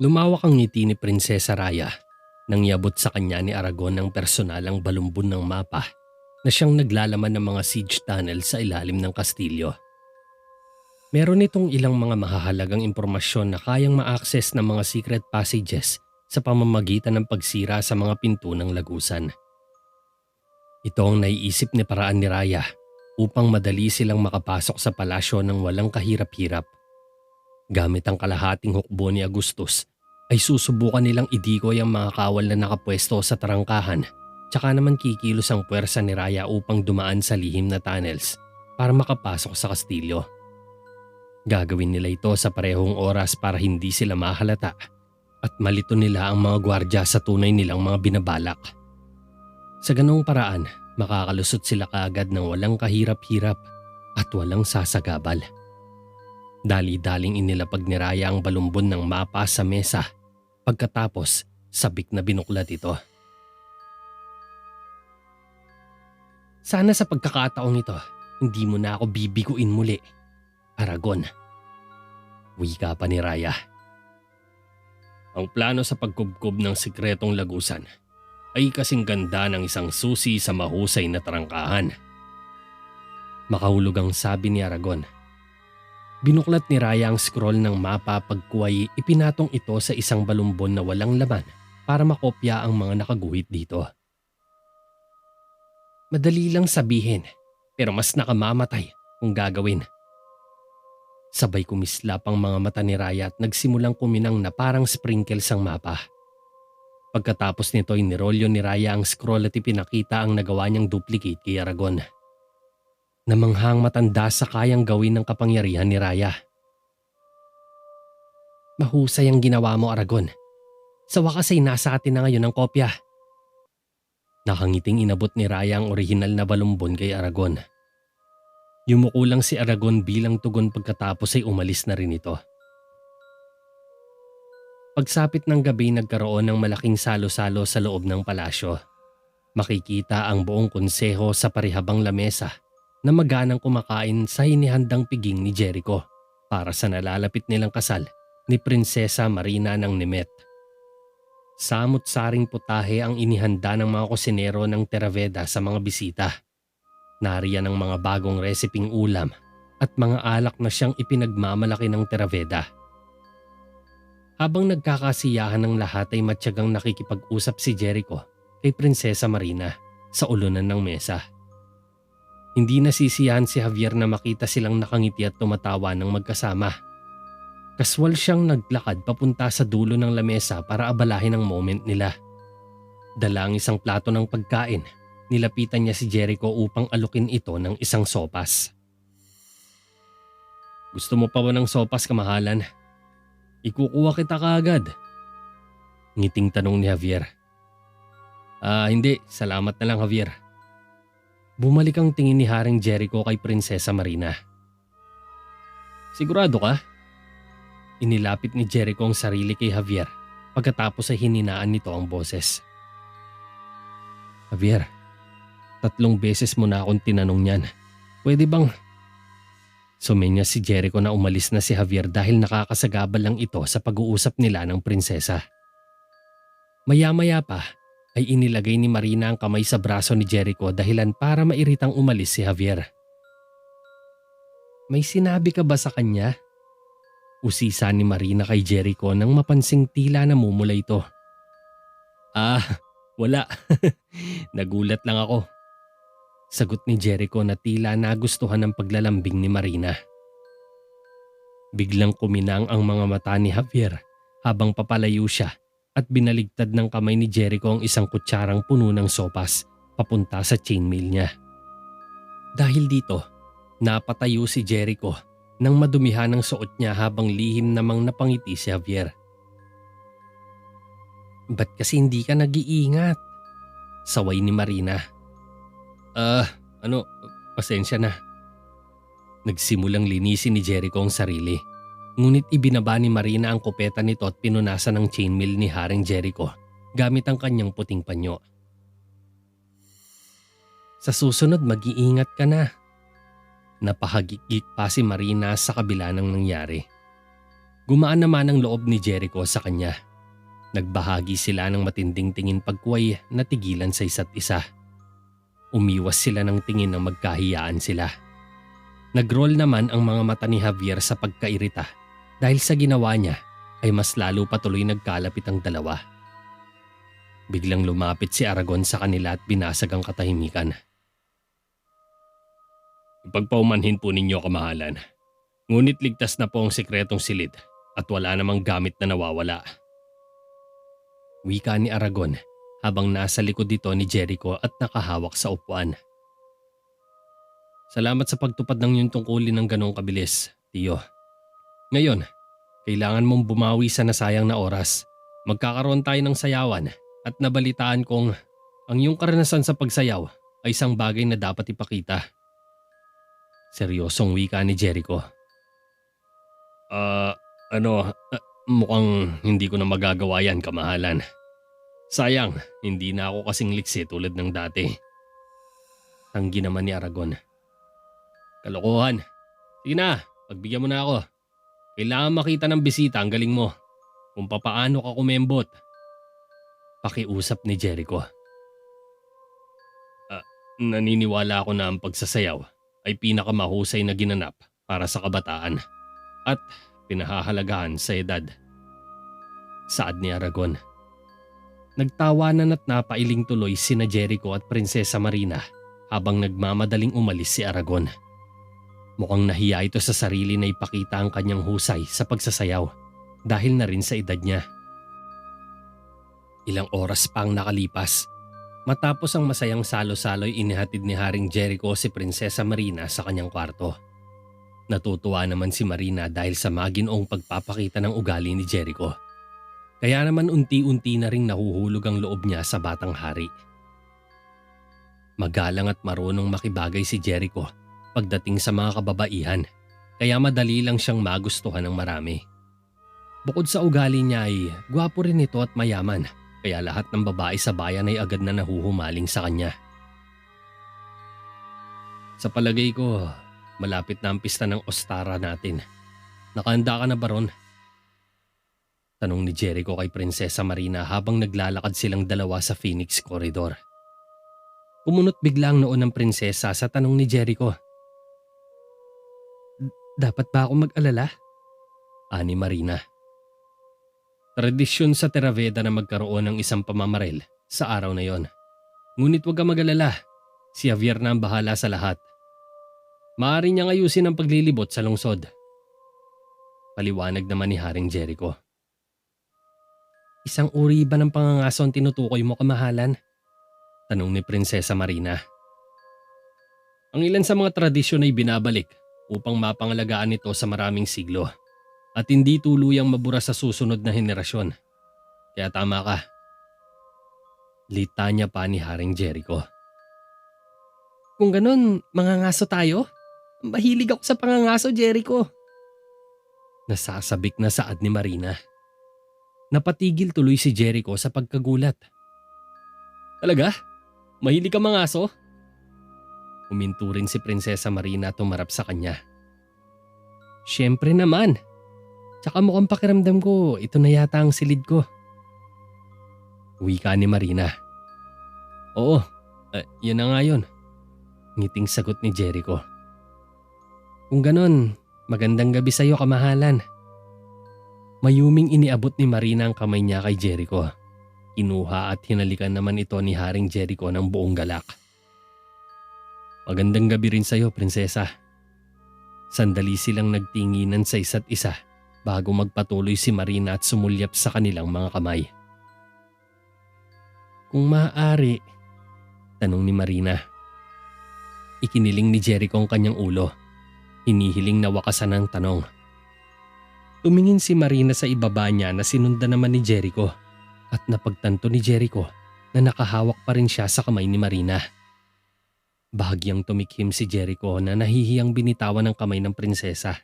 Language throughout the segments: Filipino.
Lumawak ang ngiti ni Prinsesa Raya nang iabot sa kanya ni Aragon ang personalang balumbon ng mapa na siyang naglalaman ng mga siege tunnel sa ilalim ng kastilyo. Meron itong ilang mga mahahalagang impormasyon na kayang ma-access ng mga secret passages sa pamamagitan ng pagsira sa mga pinto ng lagusan. Ito ang naiisip ni paraan ni Raya upang madali silang makapasok sa palasyo ng walang kahirap-hirap. Gamit ang kalahating hukbo ni Agustus ay susubukan nilang idikoy ang mga kawal na nakapwesto sa tarangkahan, tsaka naman kikilos ang puwersa ni Raya upang dumaan sa lihim na tunnels para makapasok sa kastilyo. Gagawin nila ito sa parehong oras para hindi sila mahalata at malito nila ang mga gwardya sa tunay nilang mga binabalak. Sa ganong paraan, makakalusot sila kaagad ng walang kahirap-hirap at walang sasagabal. Dali-daling inilapag ni Raya ang balumbon ng mapa sa mesa. Pagkatapos, sabik na binuklat ito. Sana sa pagkakataong ito, hindi mo na ako bibiguin muli, Aragon. Wika pa ni Raya. Ang plano sa pagkubkob ng sikretong lagusan ay kasing ganda ng isang susi sa mahusay na tarangkahan. Makahulog ang sabi ni Aragon. Binuklat ni Raya ang scroll ng mapa pagkuway ipinatong ito sa isang balumbon na walang laman para makopya ang mga nakaguhit dito. Madali lang sabihin, pero mas nakamamatay kung gagawin. Sabay kumislap ang mga mata ni Raya at nagsimulang kuminang na parang sprinkles ang mapa. Pagkatapos nito ay nirolyo ni Raya ang scroll at ipinakita ang nagawa niyang duplicate kay Aragon. Namanghang matanda sa kayang gawin ng kapangyarihan ni Raya. Mahusay ang ginawa mo, Aragon. Sa wakas ay nasa atin na ngayon ang kopya. Nakangiting inabot ni Raya ang orihinal na balumbon kay Aragon. Yumuko lang si Aragon bilang tugon pagkatapos ay umalis na rin ito. Pagsapit ng gabi nagkaroon ng malaking salo-salo sa loob ng palasyo. Makikita ang buong konseho sa parihabang lamesa na maganang kumakain sa hinihandang piging ni Jericho para sa nalalapit nilang kasal ni Prinsesa Marina ng Nemet. Samut-saring putahe ang inihanda ng mga kusinero ng Terraveda sa mga bisita. Nariyan ang mga bagong reseping ulam at mga alak na siyang ipinagmamalaki ng Terraveda. Habang nagkakasiyahan ng lahat ay matyagang nakikipag-usap si Jericho kay Prinsesa Marina sa ulunan ng mesa. Hindi nasisiyahan si Javier na makita silang nakangiti at tumatawa ng magkasama. Kaswal siyang naglakad papunta sa dulo ng lamesa para abalahin ang moment nila. Dala ang isang plato ng pagkain. Nilapitan niya si Jericho upang alukin ito ng isang sopas. Gusto mo pa ba ng sopas, kamahalan? Ikukuha kita kaagad. Ngiting tanong ni Javier. Hindi. Salamat na lang, Javier. Bumalik ang tingin ni Haring Jericho kay Prinsesa Marina. Sigurado ka? Inilapit ni Jericho ang sarili kay Javier pagkatapos ay hininaan nito ang boses. Javier, 3 beses mo na akong tinanong niyan. Pwede bang? Sumenya si Jericho na umalis na si Javier dahil nakakasagabal lang ito sa pag-uusap nila ng prinsesa. Maya-maya pa ay inilagay ni Marina ang kamay sa braso ni Jericho dahilan para mairitang umalis si Javier. May sinabi ka ba sa kanya? Usisa ni Marina kay Jericho nang mapansing tila namumula ito. Wala. Nagulat lang ako. Sagot ni Jericho na tila nagustuhan ng paglalambing ni Marina. Biglang kuminang ang mga mata ni Javier habang papalayo siya at binaligtad ng kamay ni Jericho ang isang kutsarang puno ng sopas papunta sa chainmail niya. Dahil dito, napatayo si Jericho nang madumihan ang suot niya habang lihim namang napangiti si Javier. Ba't kasi hindi ka nag-iingat? Saway ni Marina. Pasensya na. Nagsimulang linisin ni Jericho ang sarili. Ngunit ibinaba ni Marina ang kopeta nito at pinunasan ng chainmail ni Haring Jericho gamit ang kanyang puting panyo. Sa susunod mag-iingat ka na. Napahagikik pa si Marina sa kabila ng nangyari. Gumaan naman ang loob ni Jericho sa kanya. Nagbahagi sila ng matinding tingin pagkuway natigilan sa isa't isa. Umiwas sila ng tingin ng magkahiyaan sila. Nagroll naman ang mga mata ni Javier sa pagkairita dahil sa ginawa niya ay mas lalo patuloy nagkalapit ang dalawa. Biglang lumapit si Aragon sa kanila at binasag ang katahimikan. Ipagpaumanhin po ninyo, kamahalan. Ngunit ligtas na po ang sikretong silid at wala namang gamit na nawawala. Wika ni Aragon habang nasa likod dito ni Jericho at nakahawak sa upuan. Salamat sa pagtupad ng iyong tungkulin ng ganong kabilis, Tiyo. Ngayon, kailangan mong bumawi sa nasayang na oras. Magkakaroon tayo ng sayawan at nabalitaan kong ang iyong karanasan sa pagsayaw ay isang bagay na dapat ipakita. Seryosong wika ni Jericho. Mukhang hindi ko na magagawa yan, kamahalan. Sayang, hindi na ako kasing liksi tulad ng dati. Tanggi naman ni Aragon. Kalokohan. Sige na, pagbigyan mo na ako. Kailangan makita ng bisita ang galing mo. Kung papaano ka kumembot. Pakiusap ni Jericho. Naniniwala ako na ang pagsasayaw ay pinakamahusay na ginanap para sa kabataan at pinahahalagahan sa edad. Saad ni Aragon. Nagtawanan at napailing tuloy sina Jericho at Prinsesa Marina habang nagmamadaling umalis si Aragon. Mukhang nahiya ito sa sarili na ipakita ang kanyang husay sa pagsasayaw dahil na rin sa edad niya. Ilang oras pa ang nakalipas. Matapos ang masayang salo-salo'y inihatid ni Haring Jericho si Prinsesa Marina sa kanyang kwarto. Natutuwa naman si Marina dahil sa maginoong pagpapakita ng ugali ni Jericho. Kaya naman unti-unti na ring nahuhulog ang loob niya sa batang hari. Magalang at marunong makibagay si Jericho pagdating sa mga kababaihan, kaya madali lang siyang magustuhan ng marami. Bukod sa ugali niya ay gwapo rin ito at mayaman, kaya lahat ng babae sa bayan ay agad na nahuhumaling sa kanya. Sa palagay ko, malapit na ang pista ng Ostara natin. Nakahanda ka na ba ron? Tanong ni Jericho kay Prinsesa Marina habang naglalakad silang dalawa sa Phoenix Corridor. Kumunot biglang noon ng prinsesa sa tanong ni Jericho. Dapat ba ako mag-alala? Ani Marina. Tradisyon sa Theraveda na magkaroon ng isang pamamaril sa araw na yon. Ngunit huwag ka mag-alala, si Javier na ang bahala sa lahat. Maaari niyang ayusin ang paglilibot sa lungsod. Paliwanag naman ni Haring Jericho. Isang uri ba ng pangangaso ang tinutukoy mo, kamahalan? Tanong ni Prinsesa Marina. Ang ilan sa mga tradisyon ay binabalik upang mapangalagaan ito sa maraming siglo at hindi tuluyang mabura sa susunod na henerasyon. Kaya tama ka. Litanya pa ni Haring Jericho. Kung ganun, mangangaso tayo? Mahilig ako sa pangangaso, Jericho. Nasasabik na saad ni Marina. Napatigil tuloy si Jericho sa pagkagulat. Talaga? Mahilig ka mangaso? Huminto rin si Prinsesa Marina at tumarap sa kanya. Siyempre naman. Tsaka mukhang pakiramdam ko, ito na yata ang silid ko. Wika ni Marina. Oo, yan na nga yun. Ngiting sagot ni Jericho. Kung ganon, magandang gabi sa'yo, kamahalan. Mayuming iniabot ni Marina ang kamay niya kay Jericho. Kinuha at hinalikan naman ito ni Haring Jericho ng buong galak. Magandang gabi rin sa'yo, prinsesa. Sandali silang nagtinginan sa isa't isa bago magpatuloy si Marina at sumulyap sa kanilang mga kamay. Kung maaari, tanong ni Marina. Ikiniling ni Jericho ang kanyang ulo. Hinihiling na wakasan ang tanong. Tumingin si Marina sa ibaba niya na sinundan naman ni Jericho at napagtanto ni Jericho na nakahawak pa rin siya sa kamay ni Marina. Bahagyang tumikhim si Jericho na nahihiyang binitawan ng kamay ng prinsesa.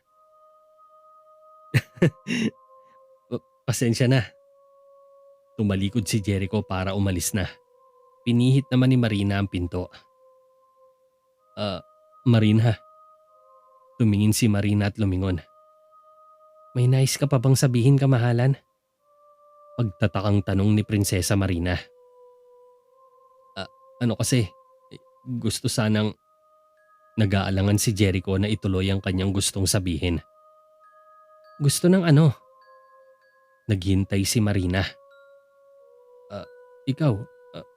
Pasensya na. Tumalikod si Jericho para umalis na. Pinihit naman ni Marina ang pinto. Marina. Tumingin si Marina at lumingon. May nais ka pa bang sabihin, kamahalan? Pagtatakang tanong ni Prinsesa Marina. Ano kasi, gusto sanang nag-aalangan si Jericho na ituloy ang kanyang gustong sabihin. Gusto ng ano? Naghintay si Marina. Ah, ikaw, ah,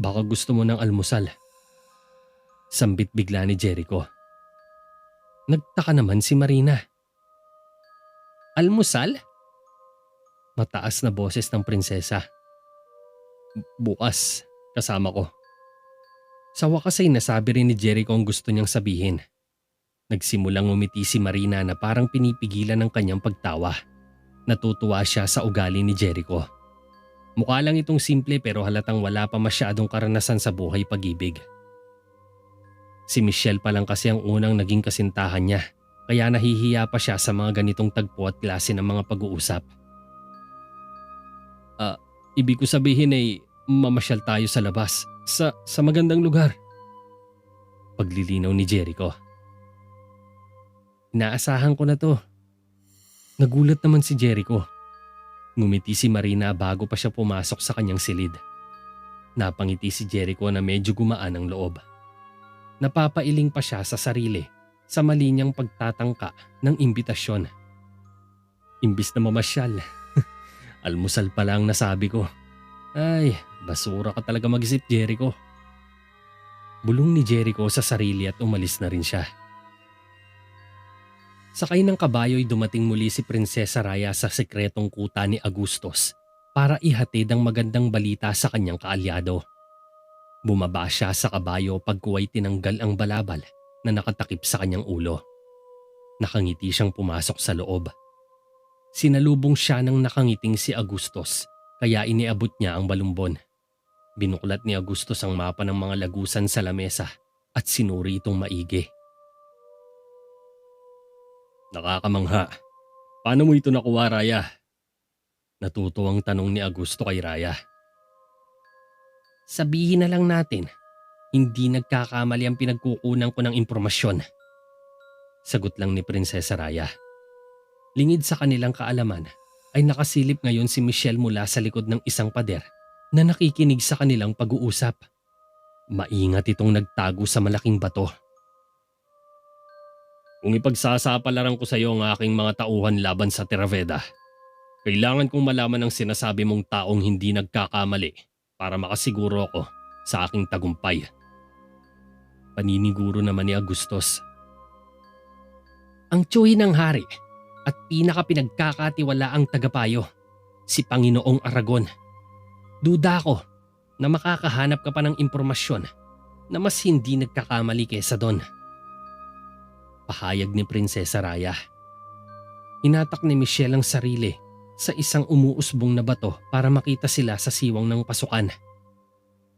baka gusto mo ng almusal. Sambit bigla ni Jericho. Nagtaka naman si Marina. Almusal? Mataas na boses ng prinsesa. Bukas, kasama ko. Sa wakas ay nasabi rin ni Jericho ang gusto niyang sabihin. Nagsimulang umiti si Marina na parang pinipigilan ng kanyang pagtawa. Natutuwa siya sa ugali ni Jericho. Mukha lang itong simple pero halatang wala pa masyadong karanasan sa buhay pag-ibig. Si Michelle pa lang kasi ang unang naging kasintahan niya, kaya nahihiya pa siya sa mga ganitong tagpo at klase ng mga pag-uusap. Ibig ko sabihin ay mamasyal tayo sa labas, sa magandang lugar. Paglilinaw ni Jericho. Inaasahan ko na to. Nagulat naman si Jericho. Ngumiti si Marina bago pa siya pumasok sa kanyang silid. Napangiti si Jericho na medyo gumaan ang loob. Napapailing pa siya sa sarili sa mali niyang pagtatangka ng imbitasyon. Imbis na mamasyal, almusal pa lang nasabi ko. Ay, basura ka talaga mag-isip, Jericho. Bulong ni Jericho sa sarili at umalis na rin siya. Sakay ng kabayo'y dumating muli si Prinsesa Raya sa sekretong kuta ni Agustos para ihatid ang magandang balita sa kanyang kaalyado. Bumaba siya sa kabayo pagkuway tinanggal ang balabal na nakatakip sa kanyang ulo. Nakangiti siyang pumasok sa loob. Sinalubong siya ng nakangiting si Agustos kaya iniabot niya ang balumbon. Binuklat ni Agustos ang mapa ng mga lagusan sa lamesa at sinuri itong maigi. Nakakamangha. Paano mo ito nakuha, Raya? Natutuwang tanong ni Augusto kay Raya. Sabihin na lang natin, hindi nagkakamali ang pinagkukunan ko ng impormasyon. Sagot lang ni Prinsesa Raya. Lingid sa kanilang kaalaman ay nakasilip ngayon si Michelle mula sa likod ng isang pader na nakikinig sa kanilang pag-uusap. Maingat itong nagtago sa malaking bato. Kung ipagsasapalaran ko sa iyo ang aking mga tauhan laban sa Terraveda, kailangan kong malaman ang sinasabi mong taong hindi nagkakamali para makasiguro ako sa aking tagumpay. Paniniguro naman ni Agustos. Ang tiyuhi ng hari at pinaka-pinagkakatiwalaang tagapayo, si Panginoong Aragon. Duda ko na makakahanap ka pa ng impormasyon na mas hindi nagkakamali kesa doon. Pahayag ni Prinsesa Raya. Hinatak ni Michelle ang sarili sa isang umuusbong na bato para makita sila sa siwang ng pasukan.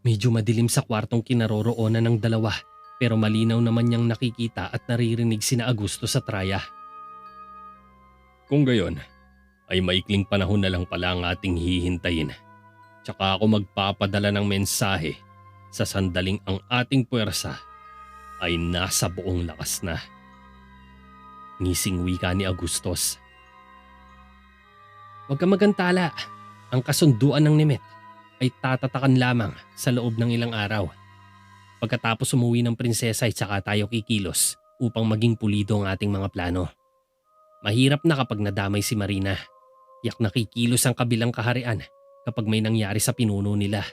Medyo madilim sa kwartong kinaroroonan ng dalawa pero malinaw naman niyang nakikita at naririnig sina Augusto sa Raya. Kung gayon, ay maikling panahon na lang pala ang ating hihintayin. Tsaka ako magpapadala ng mensahe sa sandaling ang ating puwersa ay nasa buong lakas na. Ngising wika ni Agustos. Huwag kang magantala. Ang kasunduan ng Nimet ay tatatakan lamang sa loob ng ilang araw. Pagkatapos umuwi ng prinsesa ay saka tayo kikilos upang maging pulido ang ating mga plano. Mahirap na kapag nadamay si Marina. Yak nakikilos ang kabilang kaharian kapag may nangyari sa pinuno nila.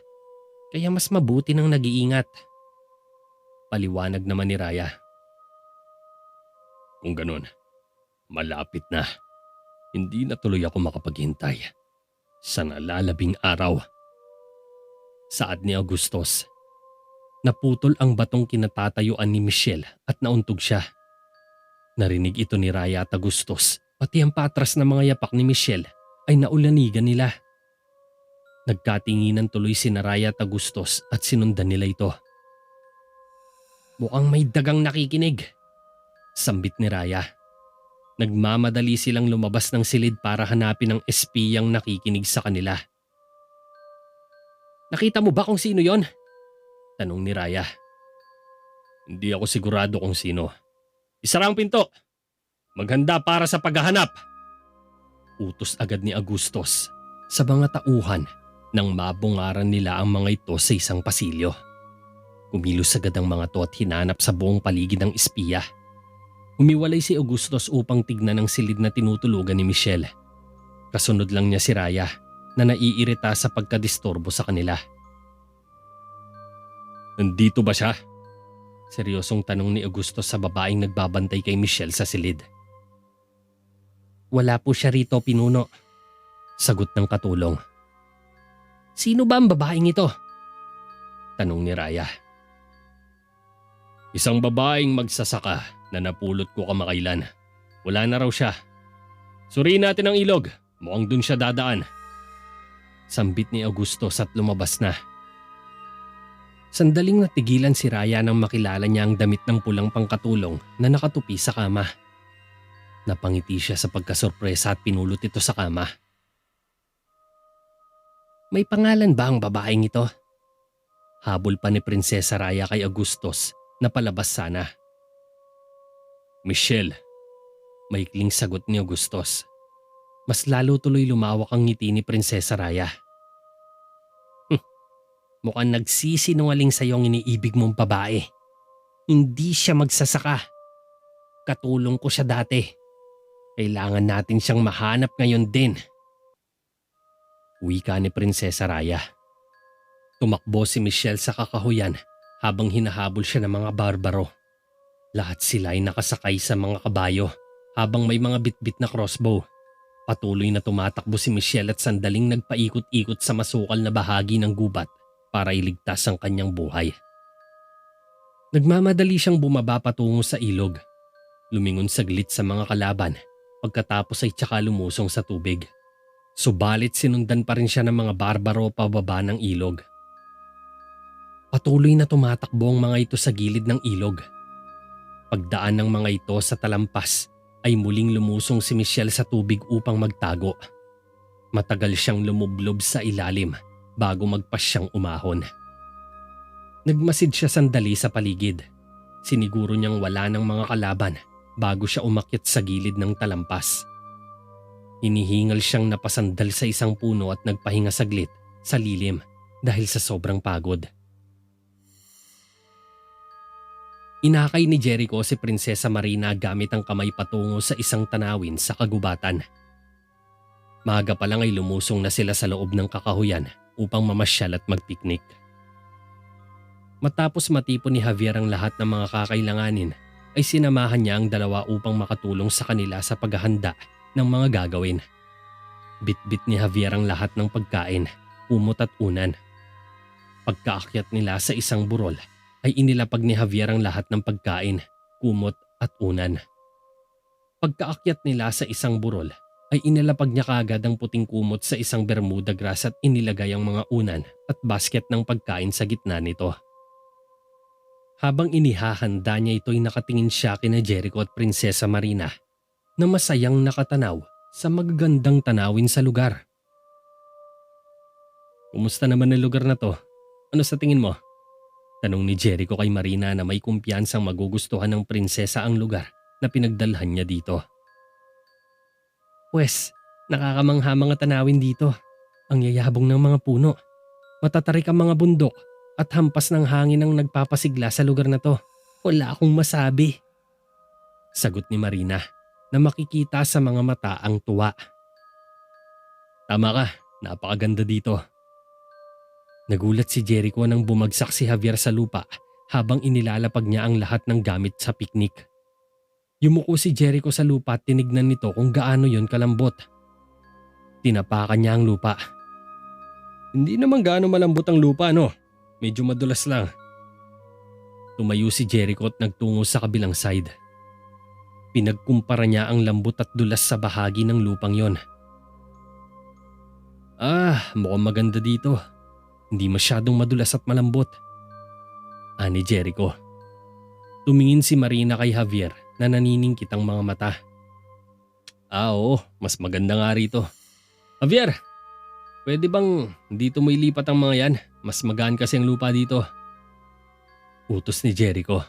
Kaya mas mabuti nang nag-iingat. Paliwanag naman ni Raya. Kung ganun, malapit na. Hindi na tuloy ako makapaghintay. Sa nalalabing araw. Saad ni Agustos. Naputol ang batong kinatatayuan ni Michelle at nauntog siya. Narinig ito ni Raya at Agustos, pati ang patras na mga yapak ni Michelle ay naulanigan nila. Nagkatinginan tuloy si Raya at Agustos at sinundan nila ito. Mukhang may dagang nakikinig. Sambit ni Raya. Nagmamadali silang lumabas ng silid para hanapin ang espiyang nakikinig sa kanila. Nakita mo ba kung sino yon? Tanong ni Raya. Hindi ako sigurado kung sino. Isara ang pinto. Maghanda para sa paghahanap. Utos agad ni Agustos sa mga tauhan nang mabungaran nila ang mga ito sa isang pasilyo. Kumilos agad ang mga to at hinanap sa buong paligid ng espiya. Humiwalay si Agustos upang tignan ang silid na tinutulugan ni Michelle. Kasunod lang niya si Raya na naiirita sa pagkadisturbo sa kanila. "Nandito ba siya?" Seryosong tanong ni Agustos sa babaeng nagbabantay kay Michelle sa silid. "Wala po siya rito, Pinuno," sagot ng katulong. "Sino ba ang babaeng ito?" tanong ni Raya. "Isang babaeng magsasaka na napulot ko kamakailan. Wala na raw siya. Suriin natin ang ilog. Mukhang dun siya dadaan." Sambit ni Agustos at lumabas na. Sandaling natigilan si Raya nang makilala niya ang damit ng pulang pangkatulong na nakatupi sa kama. Napangiti siya sa pagkasorpresa at pinulot ito sa kama. "May pangalan ba ang babaeng ito?" Habol pa ni Prinsesa Raya kay Agustos na palabas sana. "Michelle," maikling sagot ni Agustos. Mas lalo tuloy lumawak ang ngiti ni Prinsesa Raya. "Mukhang nagsisinungaling sa'yo ang iniibig mong babae. Hindi siya magsasaka. Katulong ko siya dati. Kailangan natin siyang mahanap ngayon din." Wika ni Prinsesa Raya. Tumakbo si Michelle sa kakahuyan habang hinahabol siya ng mga barbaro. Lahat sila ay nakasakay sa mga kabayo habang may mga bitbit na crossbow. Patuloy na tumatakbo si Michelle at sandaling nagpaikot-ikot sa masukal na bahagi ng gubat para iligtas ang kanyang buhay. Nagmamadali siyang bumaba patungo sa ilog. Lumingon saglit sa mga kalaban pagkatapos ay tsaka lumusong sa tubig. Subalit sinundan pa rin siya ng mga barbaro pababa ng ilog. Patuloy na tumatakbo ang mga ito sa gilid ng ilog. Pagdaan ng mga ito sa talampas ay muling lumusong si Michelle sa tubig upang magtago. Matagal siyang lumublob sa ilalim bago magpasyang umahon. Nagmasid siya sandali sa paligid. Siniguro niyang wala ng mga kalaban bago siya umakyat sa gilid ng talampas. Hinihingal siyang napasandal sa isang puno at nagpahinga saglit sa lilim dahil sa sobrang pagod. Inakay ni Jericho si Prinsesa Marina gamit ang kamay patungo sa isang tanawin sa kagubatan. Maaga pa lang ay lumusong na sila sa loob ng kakahuyan upang mamasyal at magpiknik. Matapos matipon ni Javier ang lahat ng mga kakailanganin, ay sinamahan niya ang dalawa upang makatulong sa kanila sa paghahanda ng mga gagawin. Bitbit ni Javier ang lahat ng pagkain, kumot at unan. Pagkaakyat nila sa isang burol, ay inilapag ni Javier ang lahat ng pagkain, kumot at unan. Pagkaakyat nila sa isang burol, ay inilapag niya kaagad ang puting kumot sa isang bermuda grass at inilagay ang mga unan at basket ng pagkain sa gitna nito. Habang inihahanda niya ito'y nakatingin siya kina Jericho at Prinsesa Marina na masayang nakatanaw sa magagandang tanawin sa lugar. "Kumusta naman ang lugar na to? Ano sa tingin mo?" tanong ni Jericho kay Marina na may kumpiyansang magugustuhan ng prinsesa ang lugar na pinagdalhan niya dito. "Pwes, nakakamangha mga tanawin dito. Ang yayabong ng mga puno. Matatarik ang mga bundok at hampas ng hangin ang nagpapasigla sa lugar na to. Wala akong masabi." Sagot ni Marina na makikita sa mga mata ang tuwa. "Tama ka, napakaganda dito." Nagulat si Jericho nang bumagsak si Javier sa lupa habang inilalapag niya ang lahat ng gamit sa piknik. Yumuko si Jericho sa lupa at tinignan nito kung gaano yon kalambot. Tinapakan niya ang lupa. "Hindi naman gaano malambot ang lupa, no? Medyo madulas lang." Tumayo si Jericho at nagtungo sa kabilang side. Pinagkumpara niya ang lambot at dulas sa bahagi ng lupang yon. Mukhang maganda dito. Hindi masyadong madulas at malambot," ani Jericho. Tumingin si Marina kay Javier na naniningkit ang mga mata. Oo, mas maganda nga rito." "Javier, pwede bang dito mo ilipat ang mga yan? Mas magaan kasi ang lupa dito." Utos ni Jericho.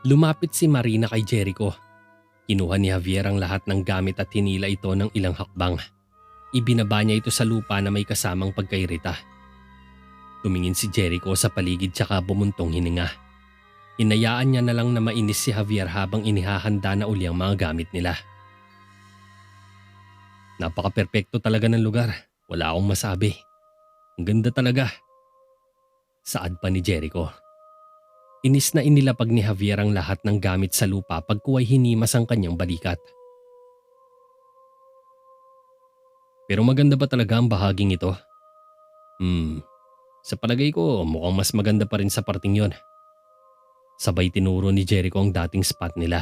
Lumapit si Marina kay Jericho. Kinuha ni Javier ang lahat ng gamit at hinila ito ng ilang hakbang. Ibinaba niya ito sa lupa na may kasamang pagkairita. Tumingin si Jericho sa paligid tsaka bumuntong hininga. Hinayaan niya na lang na mainis si Javier habang inihahanda na uli ang mga gamit nila. Napaka-perpekto talaga ng lugar. Wala akong masabi. Ang ganda talaga. Saad pa ni Jericho. Inis na inilapag ni Javier ang lahat ng gamit sa lupa pagkuway hinimas ang kanyang balikat. Pero maganda ba talaga ang bahaging ito? Sa palagay ko mukhang mas maganda pa rin sa parting yon. Sabay tinuro ni Jericho ang dating spot nila.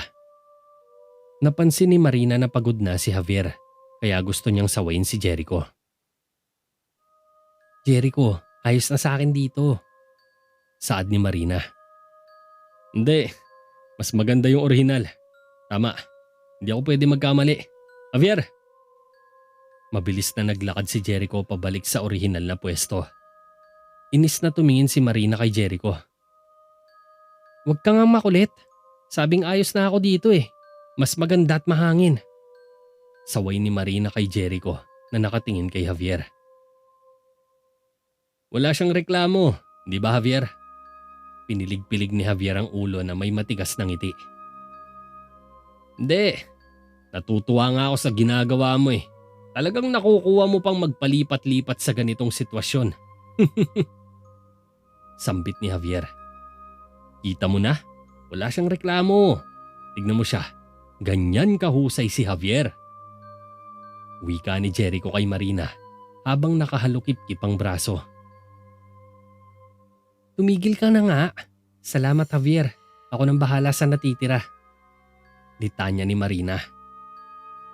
Napansin ni Marina na pagod na si Javier kaya gusto niyang sawayin si Jericho. Jericho, ayos na sa akin dito. Saad ni Marina. Hindi, mas maganda yung orihinal. Tama, hindi ako pwede magkamali. Javier! Mabilis na naglakad si Jericho pabalik sa orihinal na pwesto. Inis na tumingin si Marina kay Jericho. Huwag ka nga makulit. Sabing ayos na ako dito eh. Mas maganda at mahangin. Saway ni Marina kay Jericho na nakatingin kay Javier. Wala siyang reklamo, di ba Javier? Pinilig-pilig ni Javier ang ulo na may matigas na ngiti. Hindi, natutuwa nga ako sa ginagawa mo eh. Talagang nakukuha mo pang magpalipat-lipat sa ganitong sitwasyon. Sambit ni Javier. Kita mo na, wala siyang reklamo. Tignan mo siya, ganyan kahusay si Javier. Wika ni Jericho kay Marina habang nakahalukip-kip ang braso. Tumigil ka na nga. Salamat Javier, ako nang bahala sa natitira. Litanya ni Marina.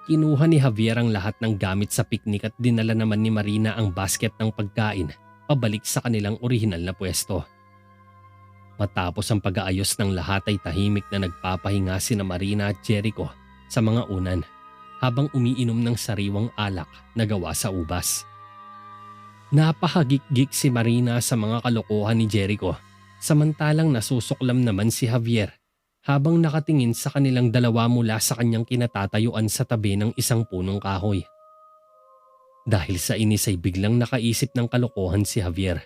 Kinuha ni Javier ang lahat ng gamit sa piknik at dinala naman ni Marina ang basket ng pagkain pabalik sa kanilang orihinal na pwesto. Matapos ang pag-aayos ng lahat ay tahimik na nagpapahinga sina Marina at Jericho sa mga unan habang umiinom ng sariwang alak na gawa sa ubas. Napahagik-gik si Marina sa mga kalokohan ni Jericho samantalang nasusuklam naman si Javier habang nakatingin sa kanilang dalawa mula sa kanyang kinatatayuan sa tabi ng isang punong kahoy. Dahil sa inis ay biglang nakaisip ng kalokohan si Javier.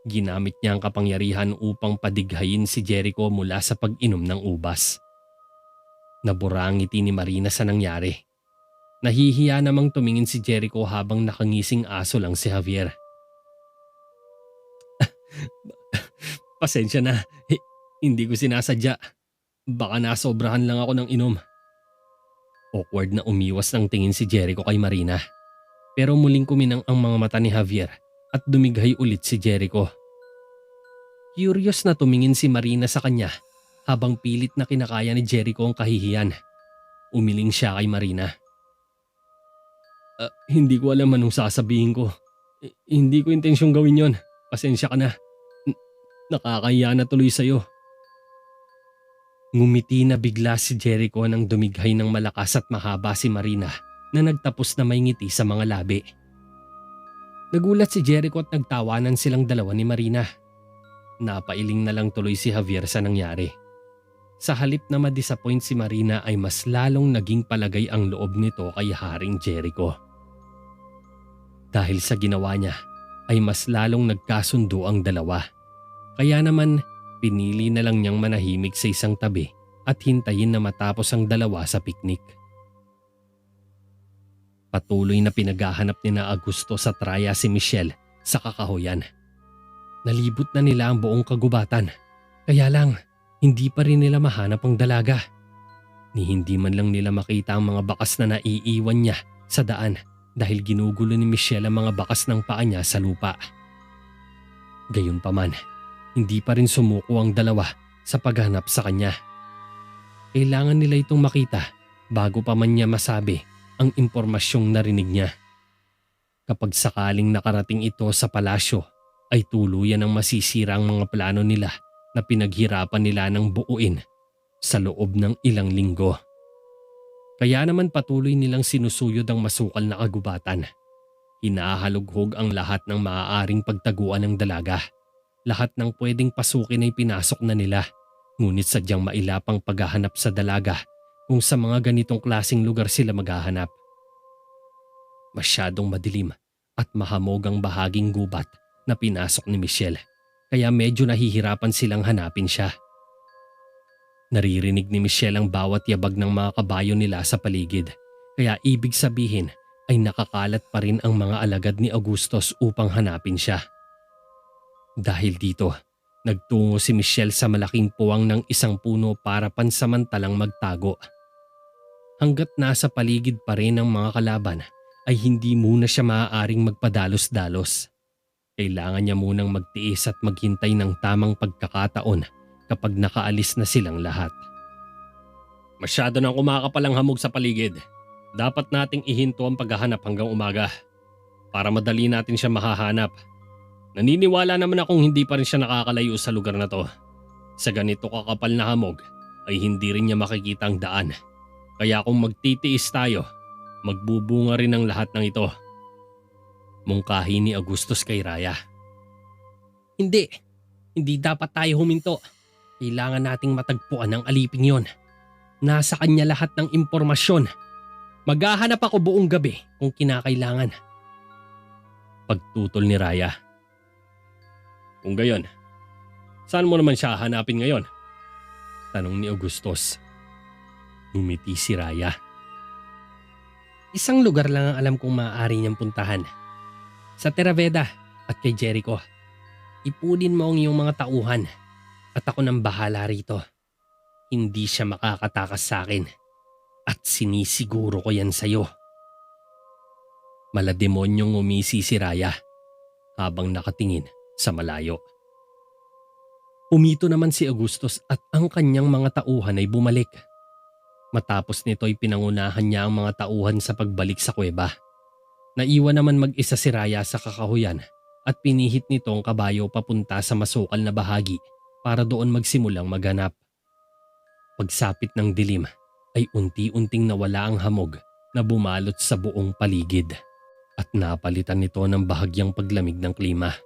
Ginamit niya ang kapangyarihan upang padighayin si Jericho mula sa pag-inom ng ubas. Nabura ang ngiti ni Marina sa nangyari. Nahihiya namang tumingin si Jericho habang nakangising aso lang si Javier. Pasensya na, hindi ko sinasadya. Baka nasobrahan lang ako ng inom. Awkward na umiwas ng tingin si Jericho kay Marina. Pero muling kuminang ang mga mata ni Javier at dumighay ulit si Jericho. Curious na tumingin si Marina sa kanya habang pilit na kinakaya ni Jericho ang kahihiyan. Umiling siya kay Marina. Hindi ko alam anong sasabihin ko. Hindi ko intensyong gawin yon. Pasensya ka na. Nakakahiya na tuloy sa'yo. Ngumiti na bigla si Jericho nang dumighay ng malakas at mahaba si Marina na nagtapos na may ngiti sa mga labi. Nagulat si Jericho at nagtawanan silang dalawa ni Marina. Napailing na lang tuloy si Javier sa nangyari. Sa halip na ma-disappoint si Marina ay mas lalong naging palagay ang loob nito kay Haring Jericho. Dahil sa ginawa niya ay mas lalong nagkasundo ang dalawa. Kaya naman pinili na lang niyang manahimik sa isang tabi at hintayin na matapos ang dalawa sa piknik. Patuloy na pinaghahanap ni na Augusto sa traya si Michelle sa kakahuyan. Nalibot na nila ang buong kagubatan. Kaya lang, hindi pa rin nila mahanap ang dalaga. Ni hindi man lang nila makita ang mga bakas na naiiwan niya sa daan dahil ginugulo ni Michelle ang mga bakas ng paa niya sa lupa. Gayunpaman, hindi pa rin sumuko ang dalawa sa paghanap sa kanya. Kailangan nila itong makita bago pa man niya masabi ang impormasyong narinig niya. Kapag sakaling nakarating ito sa palasyo, ay tuluyan ang masisira ang mga plano nila na pinaghirapan nila ng buuin sa loob ng ilang linggo. Kaya naman patuloy nilang sinusuyod ang masukal na kagubatan. Hinahalughog ang lahat ng maaaring pagtaguan ng dalaga. Lahat ng pwedeng pasukin ay pinasok na nila, ngunit sadyang mailapang paghahanap sa dalaga kung sa mga ganitong klaseng lugar sila maghahanap. Masyadong madilim at mahamog ang bahaging gubat na pinasok ni Michelle, kaya medyo nahihirapan silang hanapin siya. Naririnig ni Michelle ang bawat yabag ng mga kabayo nila sa paligid, kaya ibig sabihin ay nakakalat pa rin ang mga alagad ni Augustus upang hanapin siya. Dahil dito, nagtungo si Michelle sa malaking puwang ng isang puno para pansamantalang magtago. Hanggat nasa paligid pa rin ang mga kalaban ay hindi muna siya maaaring magpadalos-dalos. Kailangan niya munang magtiis at maghintay ng tamang pagkakataon kapag nakaalis na silang lahat. Masyado nang kumakapalang hamog sa paligid. Dapat nating ihinto ang paghahanap hanggang umaga para madali natin siya mahahanap. Naniniwala naman akong hindi pa rin siya nakakalayo sa lugar na to. Sa ganito kakapal na hamog ay hindi rin niya makikita ang daan. Kaya kung magtitiis tayo, magbubunga rin ang lahat ng ito. Mungkahi ni Augustus kay Raya. Hindi dapat tayo huminto. Kailangan nating matagpuan ang aliping yon. Nasa kanya lahat ng impormasyon. Maghahanap ako buong gabi kung kinakailangan. Pagtutol ni Raya. Kung gayon, saan mo naman siya hanapin ngayon? Tanong ni Augustus. Ngumiti si Raya. Isang lugar lang ang alam kong maaari niyang puntahan. Sa Terraveda at kay Jericho. Ipunin mo ang iyong mga tauhan at ako nang bahala rito. Hindi siya makakatakas sa akin at sinisiguro ko yan sa'yo. Malademonyong ngumisi si Raya habang nakatingin sa malayo. Umito naman si Augustus at ang kanyang mga tauhan ay bumalik. Matapos nito ay pinangunahan niya ang mga tauhan sa pagbalik sa kuweba. Naiwan naman mag-isa si Raya sa kakahuyan at pinihit nito ang kabayo papunta sa masukal na bahagi para doon magsimulang maghanap. Pagsapit ng dilim ay unti-unting nawala ang hamog na bumalot sa buong paligid at napalitan nito ng bahagyang paglamig ng klima.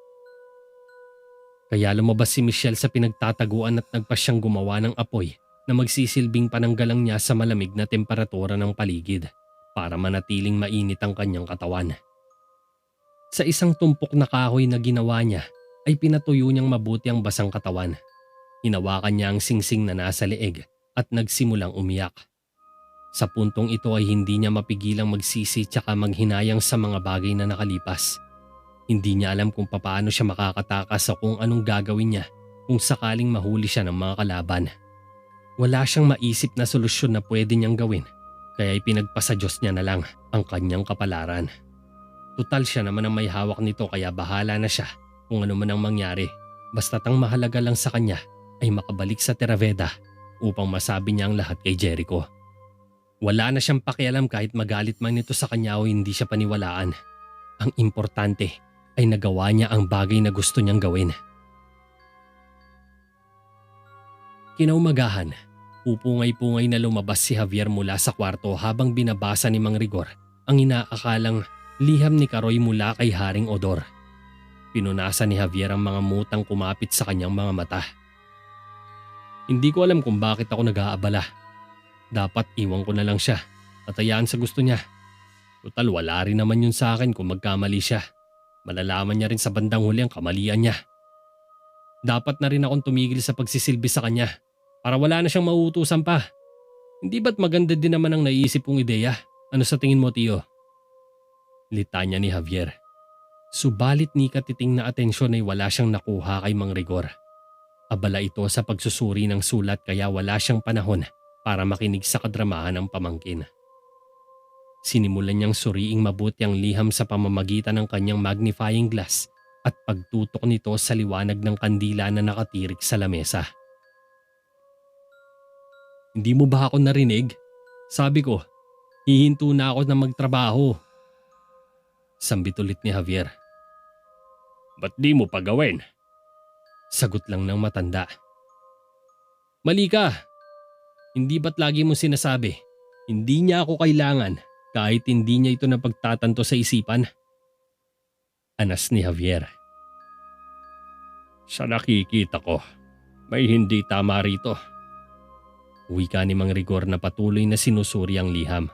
Kaya lumabas si Michelle sa pinagtataguan at nagpa siyang gumawa ng apoy na magsisilbing pananggalang niya sa malamig na temperatura ng paligid para manatiling mainit ang kanyang katawan. Sa isang tumpok na kahoy na ginawa niya ay pinatuyo niyang mabuti ang basang katawan. Hinawakan niya ang singsing na nasa leeg at nagsimulang umiyak. Sa puntong ito ay hindi niya mapigilang magsisi tsaka maghinayang sa mga bagay na nakalipas. Hindi niya alam kung paano siya makakatakas o kung anong gagawin niya kung sakaling mahuli siya ng mga kalaban. Wala siyang maisip na solusyon na pwede niyang gawin, kaya ipinagpasa Diyos niya na lang ang kanyang kapalaran. Tutal siya naman ang may hawak nito kaya bahala na siya kung ano man ang mangyari. Basta't ang mahalaga lang sa kanya ay makabalik sa Terraveda upang masabi niya ang lahat kay Jericho. Wala na siyang pakialam kahit magalit man ito sa kanya o hindi siya paniwalaan. Ang importante ay nagawa niya ang bagay na gusto niyang gawin. Kinaumagahan, upungay-pungay na lumabas si Javier mula sa kwarto habang binabasa ni Mang Rigor ang inaakalang liham ni Karoy mula kay Haring Odor. Pinunasan ni Javier ang mga mutang kumapit sa kanyang mga mata. Hindi ko alam kung bakit ako nag-aabala. Dapat iwan ko na lang siya at hayaan sa gusto niya. Total wala rin naman yun sa akin kung magkamali siya. Malalaman niya rin sa bandang huli ang kamalian niya. Dapat na rin akong tumigil sa pagsisilbi sa kanya para wala na siyang mauutusan pa. Hindi ba't maganda din naman ang naisip kong ideya? Ano sa tingin mo, Tio? Litanya ni Javier. Subalit ni katiting na atensyon ay wala siyang nakuha kay Mang Rigor. Abala ito sa pagsusuri ng sulat kaya wala siyang panahon para makinig sa kadramahan ng pamangkin. Sinimulan niyang suriing mabuti ang liham sa pamamagitan ng kanyang magnifying glass at pagtutok nito sa liwanag ng kandila na nakatirik sa lamesa. Hindi mo ba ako narinig? Sabi ko, hihinto na ako na magtrabaho. Sambit ulit ni Javier. Ba't di mo pa gawin? Sagot lang ng matanda. Mali ka. Hindi ba't lagi mo sinasabi, hindi niya ako kailangan kahit hindi niya ito napagtatanto sa isipan? Anas ni Javier. Sa nakikita ko, may hindi tama rito. Wika ni Mang Rigor na patuloy na sinusuri ang liham.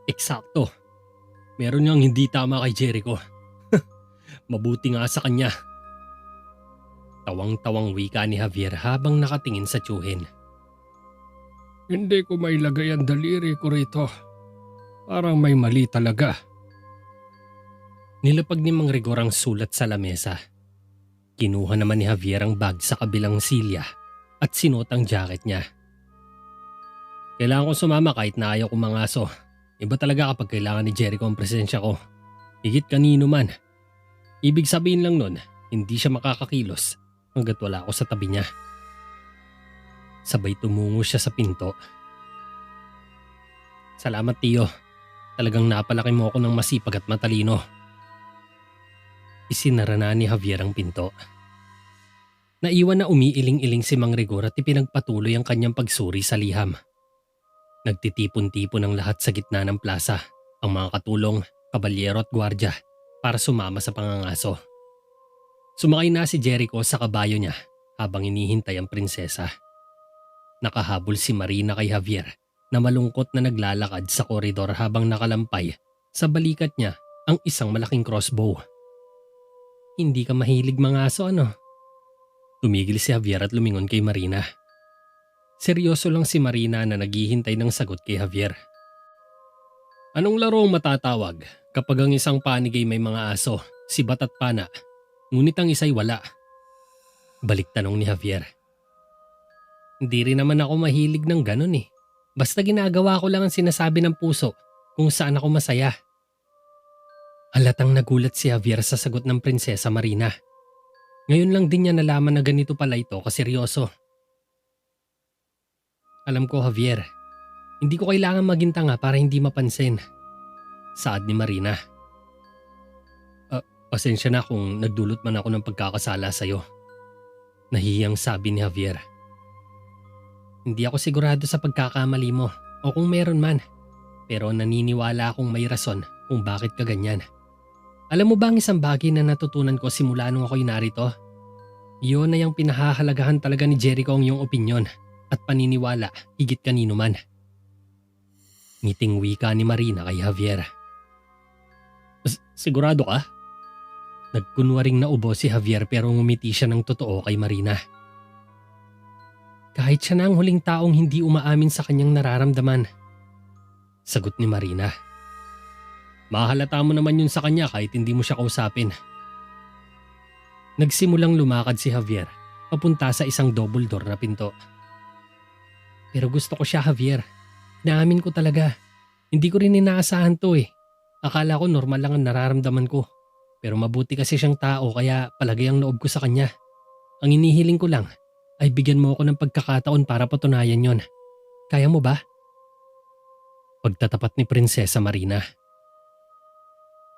Eksakto. Meron niyang hindi tama kay Jericho. Mabuti nga sa kanya. Tawang-tawang wika ni Javier habang nakatingin sa tiyuhin. Hindi ko mailagay ang daliri ko rito. Parang may mali talaga. Nilapag ni Mang Rigor ang sulat sa lamesa. Kinuha naman ni Javier ang bag sa kabilang silya at sinuot ang jacket niya. Kailangan kong sumama kahit na ayaw kong mangaso. Iba talaga kapag kailangan ni Jericho ang presensya ko. Higit kanino man. Ibig sabihin lang nun, hindi siya makakakilos hanggat wala ako sa tabi niya. Sabay tumungo siya sa pinto. Salamat tiyo. Talagang napalaki mo ako ng masipag at matalino. Isinara na ni Javier ang pinto. Naiwan na umiiling-iling si Mang Rigor at ipinagpatuloy ang kanyang pagsuri sa liham. Nagtitipon-tipon ang lahat sa gitna ng plaza, ang mga katulong, kabalyero at gwardya para sumama sa pangangaso. Sumakay na si Jericho sa kabayo niya habang inihintay ang prinsesa. Nakahabol si Marina kay Javier na malungkot na naglalakad sa koridor habang nakalampay sa balikat niya ang isang malaking crossbow. Hindi ka mahilig mangaso ano? Tumigil si Javier at lumingon kay Marina. Seryoso lang si Marina na naghihintay ng sagot kay Javier. Anong laro ang matatawag kapag ang isang panig ay may mga aso, sibat at pana, ngunit ang isa'y wala? Balik tanong ni Javier. Hindi rin naman ako mahilig ng ganun eh. Basta ginagawa ko lang ang sinasabi ng puso kung saan ako masaya. Halatang nagulat si Javier sa sagot ng Prinsesa Marina. Ngayon lang din niya nalaman na ganito pala ito kaseryoso. Alam ko Javier, hindi ko kailangan maging tanga para hindi mapansin. Saad ni Marina. Pasensya na kung nagdulot man ako ng pagkakasala sa'yo. Nahihiyang sabi ni Javier. Hindi ako sigurado sa pagkakamali mo o kung meron man. Pero naniniwala akong may rason kung bakit ka ganyan. Alam mo ba ang isang bagay na natutunan ko simula nung ako'y narito? Iyon na yung pinahahalagahan talaga ni Jericho ang iyong opinyon at paniniwala higit kanino man. Ngiting wika ni Marina kay Javier. Sigurado ka? Nagkunwaring naubo si Javier pero ngumiti siya ng totoo kay Marina. Kahit siya na ang huling taong hindi umaamin sa kanyang nararamdaman. Sagot ni Marina. Mahalata mo naman yun sa kanya kahit hindi mo siya kausapin. Nagsimulang lumakad si Javier papunta sa isang double door na pinto. Pero gusto ko siya Javier. Naamin ko talaga. Hindi ko rin inaasahan to eh. Akala ko normal lang ang nararamdaman ko. Pero mabuti kasi siyang tao kaya palagay ang loob ko sa kanya. Ang inihiling ko lang ay bigyan mo ako ng pagkakataon para patunayan yon. Kaya mo ba? Pagtatapat ni Prinsesa Marina.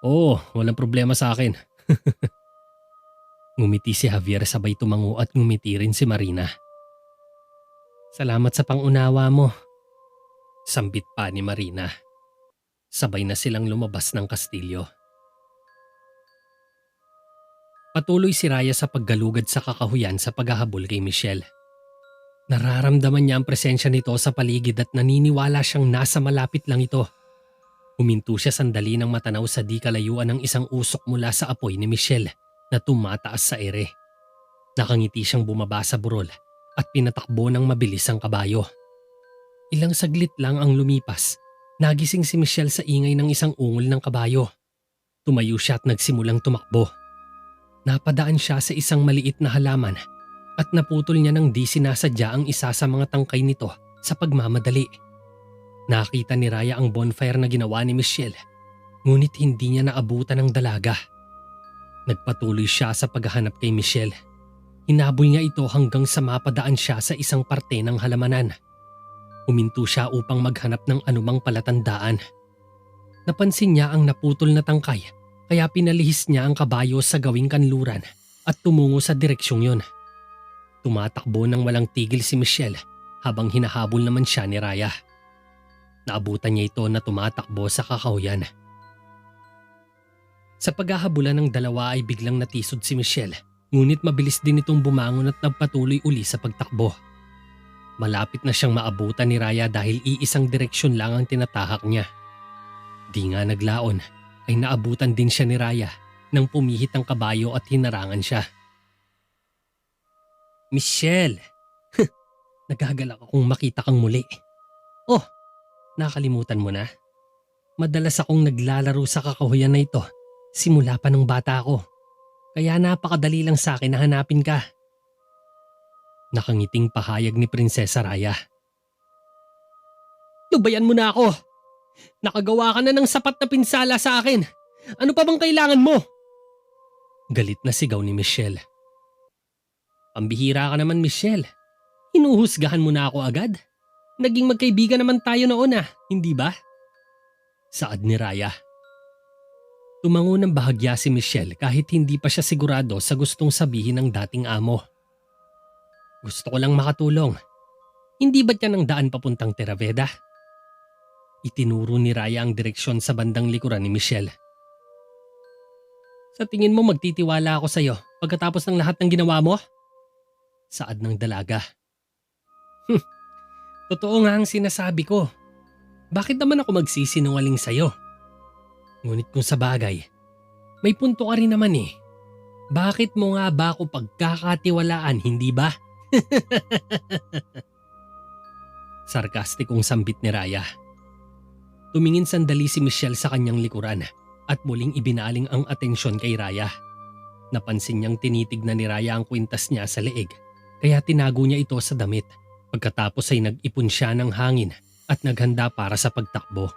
Oo, walang problema sa akin. Ngumiti si Javier sabay tumango at ngumiti rin si Marina. Salamat sa pangunawa mo. Sambit pa ni Marina. Sabay na silang lumabas ng kastilyo. Patuloy si Raya sa paggalugad sa kakahuyan sa paghahabol kay Michelle. Nararamdaman niya ang presensya nito sa paligid at naniniwala siyang nasa malapit lang ito. Huminto siya sandali nang matanaw sa di kalayuan ng isang usok mula sa apoy ni Michelle na tumataas sa ere. Nakangiti siyang bumaba sa burol at pinatakbo ng mabilis ang kabayo. Ilang saglit lang ang lumipas. Nagising si Michelle sa ingay ng isang ungol ng kabayo. Tumayo siya at nagsimulang tumakbo. Napadaan siya sa isang maliit na halaman at naputol niya ng di sinasadya ang isa sa mga tangkay nito sa pagmamadali. Nakita ni Raya ang bonfire na ginawa ni Michelle, ngunit hindi niya naabutan ng dalaga. Nagpatuloy siya sa paghahanap kay Michelle. Hinabol niya ito hanggang sa mapadaan siya sa isang parte ng halamanan. Huminto siya upang maghanap ng anumang palatandaan. Napansin niya ang naputol na tangkay kaya pinalihis niya ang kabayo sa gawing kanluran at tumungo sa direksyong yon. Tumatakbo ng walang tigil si Michelle habang hinahabol naman siya ni Raya. Naabutan niya ito na tumatakbo sa kakahuyan. Sa paghahabulan ng dalawa ay biglang natisod si Michelle, ngunit mabilis din itong bumangon at nagpatuloy uli sa pagtakbo. Malapit na siyang maabutan ni Raya dahil iisang direksyon lang ang tinatahak niya. Di nga naglaon ay naabutan din siya ni Raya nang pumihit ang kabayo at hinarangan siya. Michelle! Nagagalak akong makita kang muli. Oh, nakalimutan mo na? Madalas akong naglalaro sa kakahuyan na ito simula pa nung bata ako. Kaya napakadali lang sa akin na hanapin ka. Nakangiting pahayag ni Prinsesa Raya. Lubayan mo na ako! Nakagawa ka na ng sapat na pinsala sa akin. Ano pa bang kailangan mo? Galit na sigaw ni Michelle. Pambihira ka naman, Michelle. Hinuhusgahan mo na ako agad. Naging magkaibigan naman tayo noon hindi ba? Saad ni Raya. Tumango ng bahagya si Michelle kahit hindi pa siya sigurado sa gustong sabihin ng dating amo. Gusto ko lang makatulong. Hindi ba't yan ang daan papuntang Terraveda? Itinuro ni Raya ang direksyon sa bandang likuran ni Michelle. Sa tingin mo magtitiwala ako sa'yo pagkatapos ng lahat ng ginawa mo? Saad ng dalaga. Totoo nga ang sinasabi ko. Bakit naman ako magsisinungaling sa'yo? Ngunit kung sa bagay, may punto ka rin naman eh. Bakit mo nga ba ako pagkakatiwalaan, hindi ba? Sarkastikong sambit ni Raya. Tumingin sandali si Michelle sa kanyang likuran at muling ibinaling ang atensyon kay Raya. Napansin niyang tinitignan ni Raya ang kwintas niya sa leeg kaya tinago niya ito sa damit. Pagkatapos ay nag-ipon siya ng hangin at naghanda para sa pagtakbo.